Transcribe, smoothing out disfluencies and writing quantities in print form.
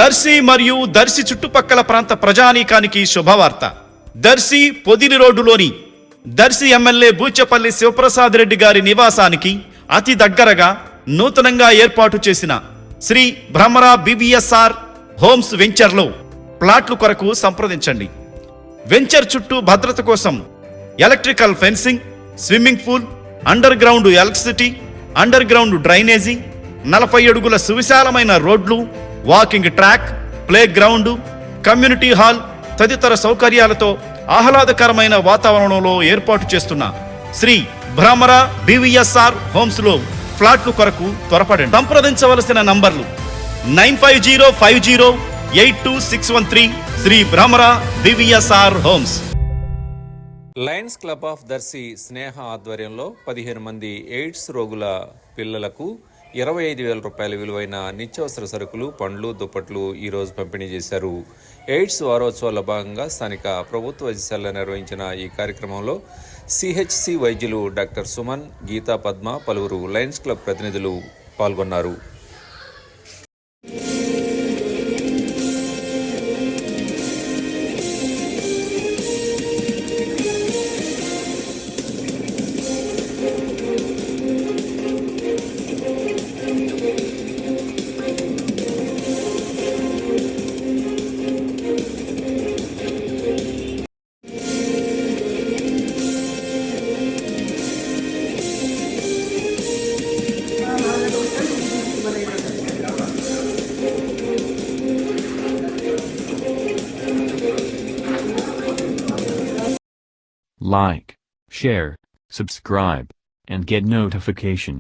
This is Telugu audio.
దర్శి మరియు దర్శి చుట్టుపక్కల ప్రాంత ప్రజానీకానికి శుభవార్త. దర్శి పొదిలి రోడ్డులోని దర్శి ఎమ్మెల్యే బూచపల్లి శివప్రసాద్ రెడ్డి గారి నివాసానికి అతి దగ్గరగా నూతనంగా ఏర్పాటు చేసిన శ్రీ భ్రమరా BVSR హోమ్స్ వెంచర్లో ప్లాట్లు కొరకు సంప్రదించండి. వెంచర్ చుట్టూ భద్రత కోసం electrical fencing, swimming pool, under ground electricity, under ground drainage, 40 అడుగుల సువిశాలమైన రోడ్లు, walking track, play ground, community hall తదితర సౌకర్యాలతో ఆహ్లాదకరమైన వాతావరణంలో ఏర్పాటు చేస్తున్న శ్రీ భ్రమరా BVSR హోమ్స్ లో ఫ్లాట్లు కొరకు త్వరపడండి. సంప్రదించవలసిన నంబర్లు 9505082613 Shri Bhramara BVSR Homes. Lions Club of Darsi Sneha ఆధ్వర్యంలో 15 మంది ఎయిడ్స్ రోగుల పిల్లలకు 25,000 రూపాయల విలువైన నిత్యావసర సరుకులు, పండ్లు, దుప్పట్లు ఈరోజు పంపిణీ చేశారు. ఎయిడ్స్ వారోత్సవాల భాగంగా స్థానిక ప్రభుత్వ వైద్యశాలలో నిర్వహించిన ఈ కార్యక్రమంలో CHC వైద్యులు డాక్టర్ సుమన్, గీతా పద్మ, పలువురు లయన్స్ క్లబ్ ప్రతినిధులు పాల్గొన్నారు. Like, share, subscribe, and get notification.